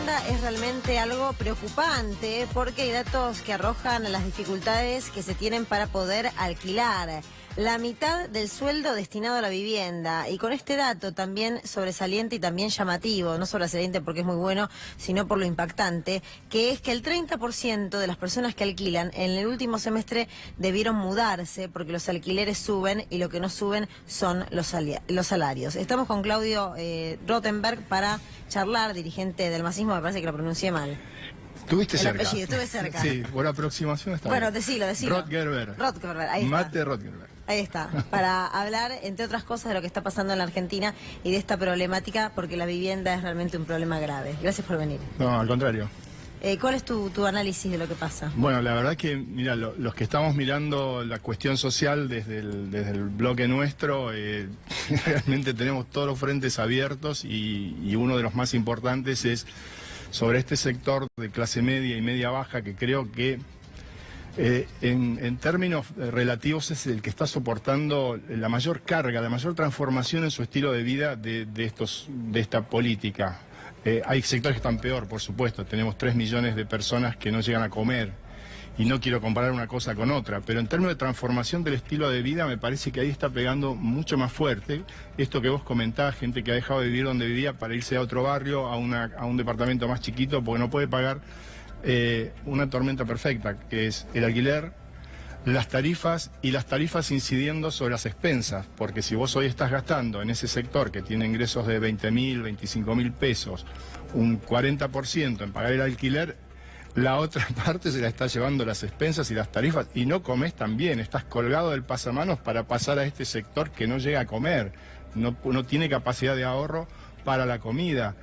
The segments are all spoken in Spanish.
vivienda es realmente algo preocupante porque hay datos que arrojan las dificultades que se tienen para poder alquilar. La mitad del sueldo destinado a la vivienda. Y con este dato también sobresaliente y también llamativo, no sobresaliente porque es muy bueno, sino por lo impactante, que es que el 30% de las personas que alquilan en el último semestre debieron mudarse porque los alquileres suben y lo que no suben son los salarios. Estamos con Claudio Rothenberg para charlar, dirigente del masismo, me parece que lo pronuncié mal. Estuviste cerca. Apellido, estuve cerca. Sí, por aproximación está Bueno, bien. decilo. Rothenberg. Ahí está. Mate Rothenberg. Ahí está, para hablar, entre otras cosas, de lo que está pasando en la Argentina y de esta problemática, porque la vivienda es realmente un problema grave. Gracias por venir. No, al contrario. ¿Cuál es tu análisis de lo que pasa? Bueno, la verdad que, mira, los que estamos mirando la cuestión social desde el bloque nuestro, realmente tenemos todos los frentes abiertos y uno de los más importantes es sobre este sector de clase media y media baja que creo que en términos relativos es el que está soportando la mayor carga, la mayor transformación en su estilo de vida de esta política. Hay sectores que están peor, por supuesto. Tenemos 3 millones de personas que no llegan a comer. Y no quiero comparar una cosa con otra, pero en términos de transformación del estilo de vida me parece que ahí está pegando mucho más fuerte. Esto que vos comentabas, gente que ha dejado de vivir donde vivía para irse a otro barrio, a un departamento más chiquito, porque no puede pagar una tormenta perfecta, que es el alquiler, las tarifas y las tarifas incidiendo sobre las expensas, porque si vos hoy estás gastando en ese sector que tiene ingresos de 20.000, 25.000 pesos, un 40% en pagar el alquiler, la otra parte se la está llevando las expensas y las tarifas, y no comes también, estás colgado del pasamanos para pasar a este sector que no llega a comer, no tiene capacidad de ahorro para la comida.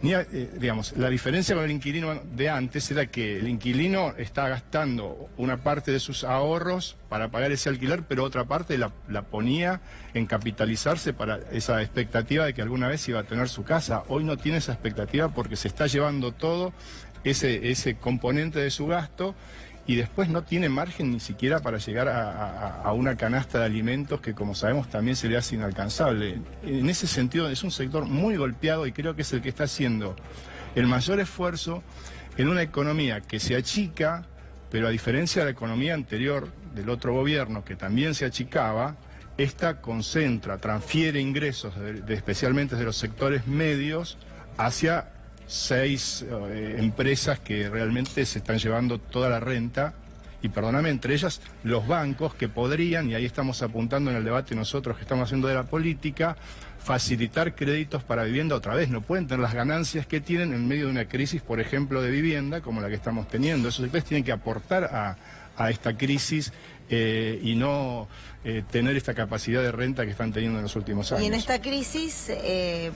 Digamos, la diferencia con el inquilino de antes era que el inquilino está gastando una parte de sus ahorros para pagar ese alquiler, pero otra parte la ponía en capitalizarse para esa expectativa de que alguna vez iba a tener su casa. Hoy no tiene esa expectativa porque se está llevando todo ese componente de su gasto y después no tiene margen ni siquiera para llegar a una canasta de alimentos que, como sabemos, también se le hace inalcanzable. En ese sentido es un sector muy golpeado y creo que es el que está haciendo el mayor esfuerzo en una economía que se achica, pero a diferencia de la economía anterior del otro gobierno que también se achicaba, esta concentra, transfiere ingresos especialmente de los sectores medios hacia 6 empresas que realmente se están llevando toda la renta, y perdóname, entre ellas los bancos que podrían, y ahí estamos apuntando en el debate nosotros que estamos haciendo de la política, facilitar créditos para vivienda otra vez. No pueden tener las ganancias que tienen en medio de una crisis, por ejemplo, de vivienda como la que estamos teniendo. Esos sectores tienen que aportar a esta crisis y no tener esta capacidad de renta que están teniendo en los últimos años. Y en esta crisis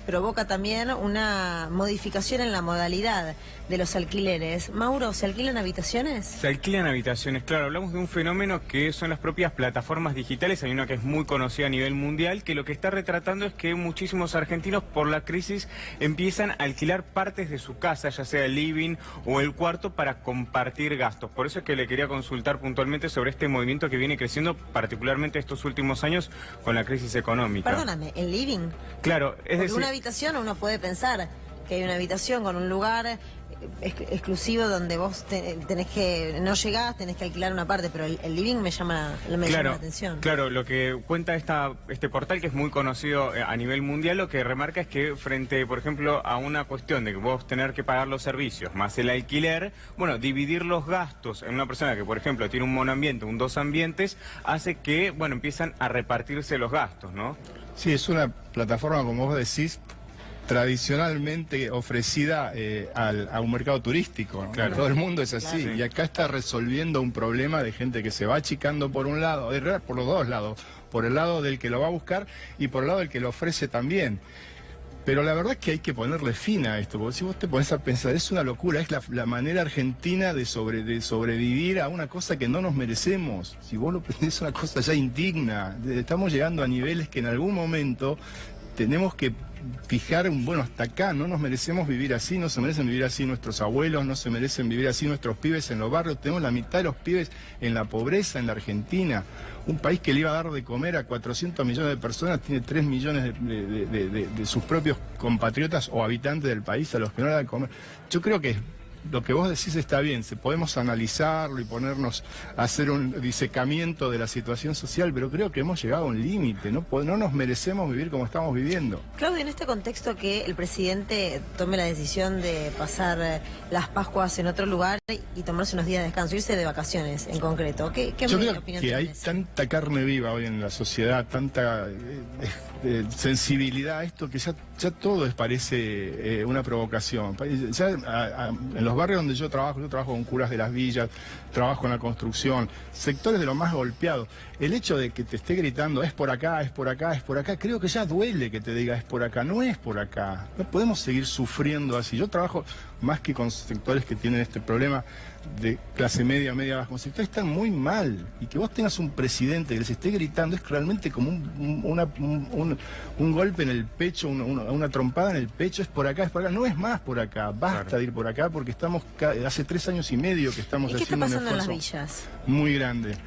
provoca también una modificación en la modalidad de los alquileres. Mauro, ¿se alquilan habitaciones? Se alquilan habitaciones, claro. Hablamos de un fenómeno que son las propias plataformas digitales. Hay una que es muy conocida a nivel mundial, que lo que está retratando es que muchísimos argentinos por la crisis empiezan a alquilar partes de su casa, ya sea el living o el cuarto, para compartir gastos. Por eso es que le quería consultar puntualmente sobre este movimiento que viene creciendo particularmente estos últimos años con la crisis económica. Perdóname, ¿el living? Claro, es decir, una habitación, uno puede pensar que hay una habitación con un lugar exclusivo donde vos tenés que, no llegás, tenés que alquilar una parte, pero el living me llama la atención. Claro, lo que cuenta este portal, que es muy conocido a nivel mundial, lo que remarca es que frente, por ejemplo, a una cuestión de que vos tener que pagar los servicios más el alquiler, bueno, dividir los gastos en una persona que, por ejemplo, tiene un monoambiente, un dos ambientes, hace que, bueno, empiezan a repartirse los gastos, ¿no? Sí, es una plataforma, como vos decís, tradicionalmente ofrecida a un mercado turístico, ¿no? Claro. Todo el mundo es así, claro. Y acá está resolviendo un problema de gente que se va achicando por un lado, por los dos lados, por el lado del que lo va a buscar y por el lado del que lo ofrece también. Pero la verdad es que hay que ponerle fin a esto, porque si vos te pones a pensar, es una locura, es la manera argentina de sobrevivir a una cosa que no nos merecemos. Si vos lo pensás, es una cosa ya indigna. Estamos llegando a niveles que en algún momento tenemos que fijar bueno, hasta acá, no nos merecemos vivir así, no se merecen vivir así nuestros abuelos, no se merecen vivir así nuestros pibes en los barrios. Tenemos la mitad de los pibes en la pobreza en la Argentina. Un país que le iba a dar de comer a 400 millones de personas tiene 3 millones de sus propios compatriotas o habitantes del país a los que no le da de comer. Yo creo que lo que vos decís está bien, podemos analizarlo y ponernos a hacer un disecamiento de la situación social, pero creo que hemos llegado a un límite, no nos merecemos vivir como estamos viviendo. Claudio, en este contexto que el presidente tome la decisión de pasar las Pascuas en otro lugar y tomarse unos días de descanso, irse de vacaciones en concreto, ¿qué Yo creo opinión que hay tenés? tanta carne viva hoy en la sociedad, tanta sensibilidad a esto, que ya todo parece una provocación. Ya, en los barrios donde yo trabajo con curas de las villas, trabajo en la construcción, sectores de los más golpeados. El hecho de que te esté gritando es por acá, es por acá, es por acá, creo que ya duele que te diga es por acá, no es por acá. No podemos seguir sufriendo así. Yo trabajo más que con sectores que tienen este problema de clase media, media baja, sectores están muy mal. Y que vos tengas un presidente que les esté gritando es realmente como un golpe en el pecho, una trompada en el pecho, es por acá, no es más por acá, basta de ir por acá porque estamos hace 3 años y medio que estamos haciendo un esfuerzo. ¿Qué está pasando en las villas? Muy grande.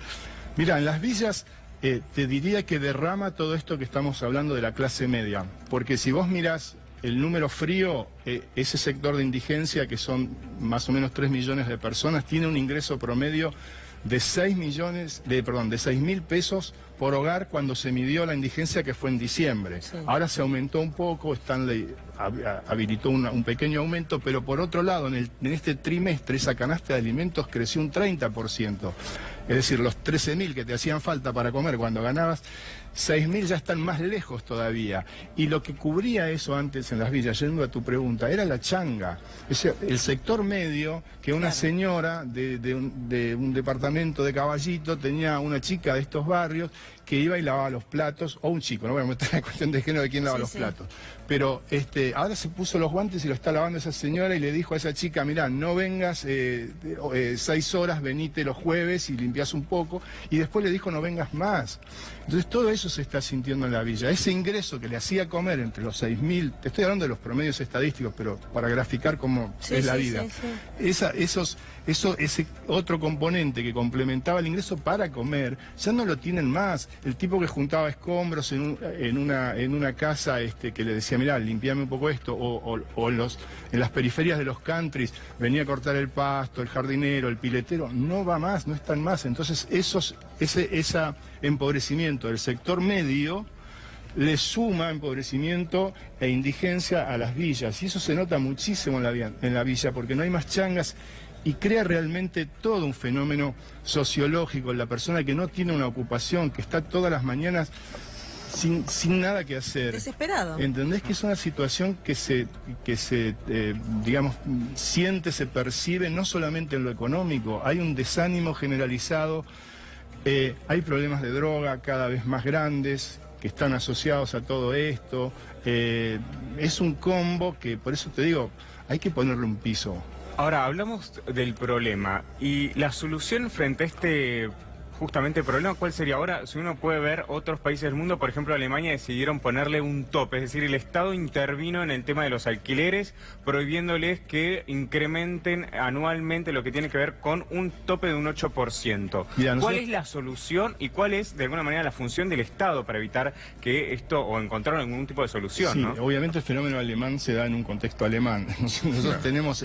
Mira, en las villas te diría que derrama todo esto que estamos hablando de la clase media, porque si vos mirás el número frío, ese sector de indigencia, que son más o menos 3 millones de personas, tiene un ingreso promedio de 6.000 pesos por hogar cuando se midió la indigencia, que fue en diciembre. Sí. Ahora se aumentó un poco, Stanley habilitó un pequeño aumento, pero por otro lado, en este trimestre esa canasta de alimentos creció un 30%. Es decir, los 13.000 que te hacían falta para comer cuando ganabas, 6.000 ya están más lejos todavía. Y lo que cubría eso antes en las villas, yendo a tu pregunta, era la changa. El sector medio, que una señora de un departamento de Caballito tenía una chica de estos barrios que iba y lavaba los platos, o un chico, no voy a meter en la cuestión de género de quién lava los platos. Pero ahora se puso los guantes y lo está lavando esa señora y le dijo a esa chica, mirá, no vengas 6 horas, venite los jueves y limpiás un poco. Y después le dijo, no vengas más. Entonces todo eso se está sintiendo en la villa. Ese ingreso que le hacía comer entre los 6.000, te estoy hablando de los promedios estadísticos, pero para graficar cómo es la vida. Ese otro componente que complementaba el ingreso para comer, ya no lo tienen más. El tipo que juntaba escombros en una casa que le decía, mirá, limpiame un poco esto, o en las periferias de los countries, venía a cortar el pasto, el jardinero, el piletero, no va más, no están más. Entonces ese empobrecimiento del sector medio le suma empobrecimiento e indigencia a las villas, y eso se nota muchísimo en la villa, porque no hay más changas. Y crea realmente todo un fenómeno sociológico en la persona que no tiene una ocupación, que está todas las mañanas sin nada que hacer. Desesperado. ¿Entendés que es una situación que se siente, se percibe no solamente en lo económico? Hay un desánimo generalizado, hay problemas de droga cada vez más grandes que están asociados a todo esto. Es un combo que, por eso te digo, hay que ponerle un piso. Ahora, hablamos del problema y la solución frente a este justamente problema, ¿cuál sería? Ahora, si uno puede ver otros países del mundo, por ejemplo, Alemania decidieron ponerle un tope, es decir, el Estado intervino en el tema de los alquileres, prohibiéndoles que incrementen anualmente lo que tiene que ver con un tope de un 8%. ¿Cuál es la solución y cuál es, de alguna manera, la función del Estado para evitar que esto, o encontrar algún tipo de solución? Sí, ¿no? Obviamente el fenómeno alemán se da en un contexto alemán. Nosotros tenemos,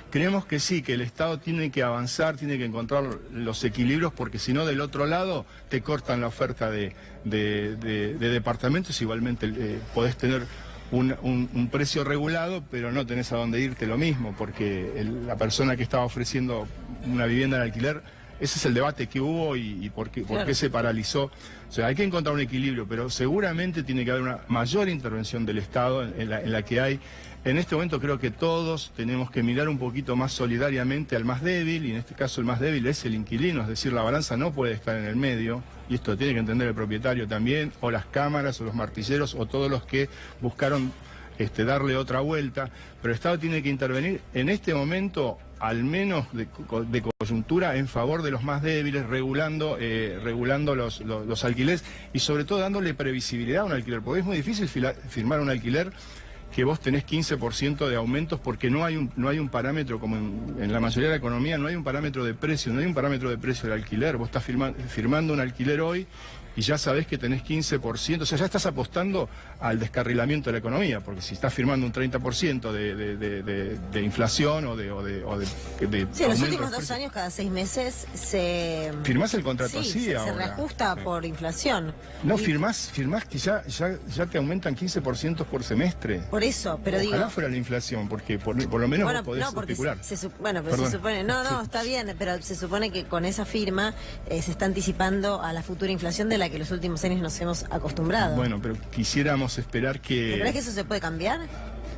creemos que sí, que el Estado tiene que avanzar, tiene que encontrar los equilibrios, porque si no, del otro lado te cortan la oferta de departamentos. Igualmente podés tener un precio regulado, pero no tenés a dónde irte lo mismo, porque la persona que estaba ofreciendo una vivienda en alquiler, ese es el debate que hubo y por qué se paralizó. O sea, hay que encontrar un equilibrio, pero seguramente tiene que haber una mayor intervención del Estado en la que hay. En este momento creo que todos tenemos que mirar un poquito más solidariamente al más débil, y en este caso el más débil es el inquilino, es decir, la balanza no puede estar en el medio, y esto tiene que entender el propietario también, o las cámaras, o los martilleros, o todos los que buscaron darle otra vuelta, pero el Estado tiene que intervenir en este momento al menos de coyuntura, en favor de los más débiles, regulando los alquileres y sobre todo dándole previsibilidad a un alquiler, porque es muy difícil firmar un alquiler que vos tenés 15% de aumentos porque no hay un parámetro, como en la mayoría de la economía, no hay un parámetro de precio, no hay un parámetro de precio del alquiler. Vos estás firmando un alquiler hoy y ya sabés que tenés 15%, o sea, ya estás apostando al descarrilamiento de la economía, porque si estás firmando un 30% de inflación o de sí, en los últimos 2 años, cada 6 meses se... Firmás el contrato, sí, ahora. Se reajusta por inflación. No, firmás que ya te aumentan 15% por semestre. Por eso, pero Ojalá fuera la inflación, porque por lo menos vos podés especular. Se supone, está bien, pero se supone que con esa firma se está anticipando a la futura inflación de la que los últimos años nos hemos acostumbrado. Bueno, pero quisiéramos esperar que... ¿Crees que eso se puede cambiar?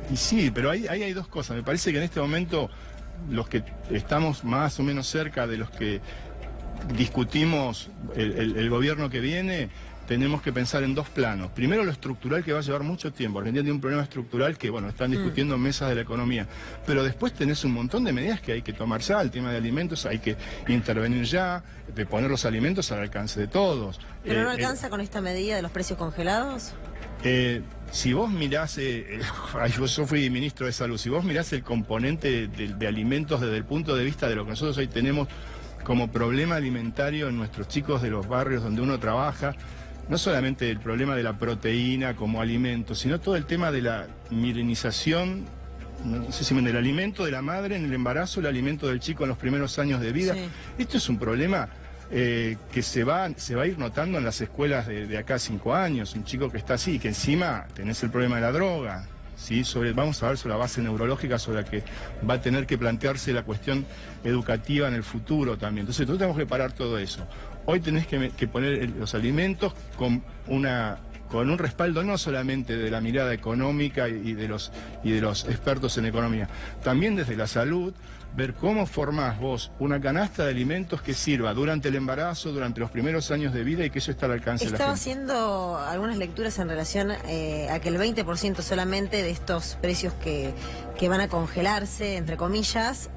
Y sí, pero ahí hay dos cosas. Me parece que en este momento los que estamos más o menos cerca de los que discutimos el gobierno que viene, tenemos que pensar en 2 planos. Primero, lo estructural, que va a llevar mucho tiempo. Argentina tiene un problema estructural que, bueno, están discutiendo en mesas de la economía. Pero después tenés un montón de medidas que hay que tomar ya. El tema de alimentos, hay que intervenir ya, de poner los alimentos al alcance de todos. ¿Pero no alcanza con esta medida de los precios congelados? Si vos mirás, yo fui ministro de Salud, si vos mirás el componente de alimentos desde el punto de vista de lo que nosotros hoy tenemos como problema alimentario en nuestros chicos de los barrios donde uno trabaja, no solamente el problema de la proteína como alimento, sino todo el tema de la milenización, no sé si del alimento de la madre en el embarazo, el alimento del chico en los primeros años de vida. Sí. Esto es un problema que se va a ir notando en las escuelas de acá a 5 años. Un chico que está así, que encima tenés el problema de la droga. ¿Sí? Vamos a ver sobre la base neurológica sobre la que va a tener que plantearse la cuestión educativa en el futuro también. Entonces nosotros tenemos que parar todo eso. Hoy tenés que poner los alimentos con un respaldo no solamente de la mirada económica y de los expertos en economía, también desde la salud, ver cómo formás vos una canasta de alimentos que sirva durante el embarazo, durante los primeros años de vida y que eso está al alcance de la gente. Estaba haciendo algunas lecturas en relación a que el 20% solamente de estos precios que van a congelarse, entre comillas,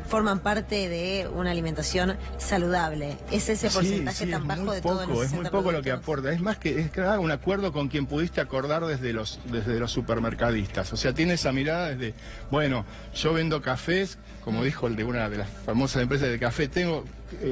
forman parte de una alimentación saludable. ¿Es ese porcentaje tan bajo de todo el 60%? Es muy poco lo que aporta. Es más que es un acuerdo con quien pudiste acordar desde los supermercadistas. O sea, tiene esa mirada desde, bueno, yo vendo cafés, como dijo el de una de las famosas empresas de café, tengo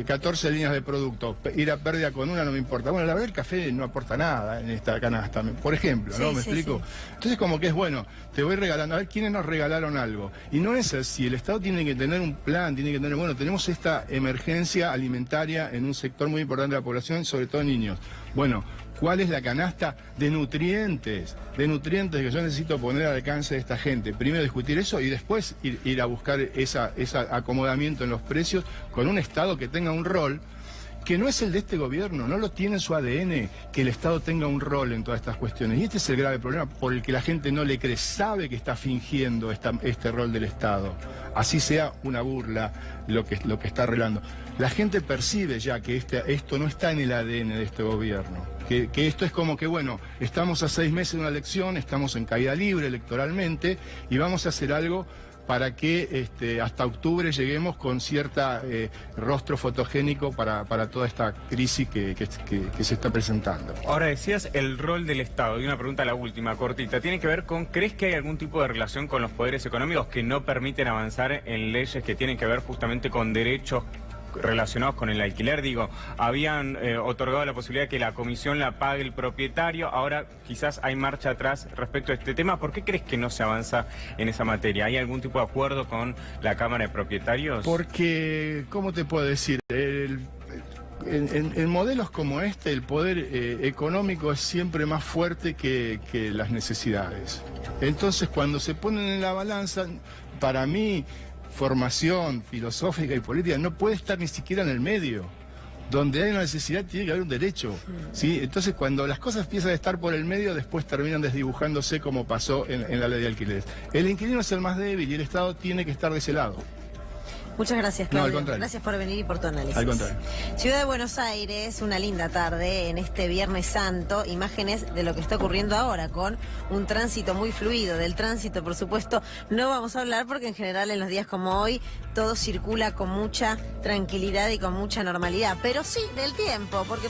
14 líneas de producto, ir a pérdida con una no me importa. Bueno, la verdad el café no aporta nada en esta canasta, por ejemplo, ¿no? ¿Me explico? Sí. Entonces como que es bueno, te voy regalando, a ver quiénes nos regalaron algo. Y no es así, el Estado tiene que tener un plan, tiene que tener, bueno, tenemos esta emergencia alimentaria en un sector muy importante de la población, sobre todo niños. Bueno, ¿cuál es la canasta de nutrientes que yo necesito poner al alcance de esta gente? Primero discutir eso y después ir a buscar ese acomodamiento en los precios con un Estado que tenga un rol que no es el de este gobierno, no lo tiene en su ADN, que el Estado tenga un rol en todas estas cuestiones. Y este es el grave problema por el que la gente no le cree, sabe que está fingiendo este rol del Estado. Así sea una burla lo que está arreglando. La gente percibe ya que esto no está en el ADN de este gobierno. Que esto es como que, bueno, estamos a 6 meses de una elección, estamos en caída libre electoralmente y vamos a hacer algo para que hasta octubre lleguemos con cierta rostro fotogénico para toda esta crisis que se está presentando. Ahora decías el rol del Estado, y una pregunta, la última, cortita, tiene que ver con, ¿crees que hay algún tipo de relación con los poderes económicos que no permiten avanzar en leyes que tienen que ver justamente con derechos relacionados con el alquiler? Digo, habían otorgado la posibilidad de que la comisión la pague el propietario, ahora quizás hay marcha atrás respecto a este tema. ¿Por qué crees que no se avanza en esa materia? ¿Hay algún tipo de acuerdo con la Cámara de Propietarios? Porque, ¿cómo te puedo decir? En modelos como este, el poder económico es siempre más fuerte que las necesidades. Entonces, cuando se ponen en la balanza, para mí, formación filosófica y política no puede estar ni siquiera en el medio. Donde hay una necesidad tiene que haber un derecho, ¿sí? Entonces cuando las cosas empiezan a estar por el medio, después terminan desdibujándose como pasó en la ley de alquileres. El inquilino es el más débil y el Estado tiene que estar de ese lado. Muchas gracias, No, al Claudio. contrario. Gracias por venir y por tu análisis. Al contrario. Ciudad de Buenos Aires, una linda tarde en este Viernes Santo. Imágenes de lo que está ocurriendo ahora con un tránsito muy fluido. Del tránsito, por supuesto, no vamos a hablar porque en general en los días como hoy todo circula con mucha tranquilidad y con mucha normalidad. Pero sí del tiempo, porque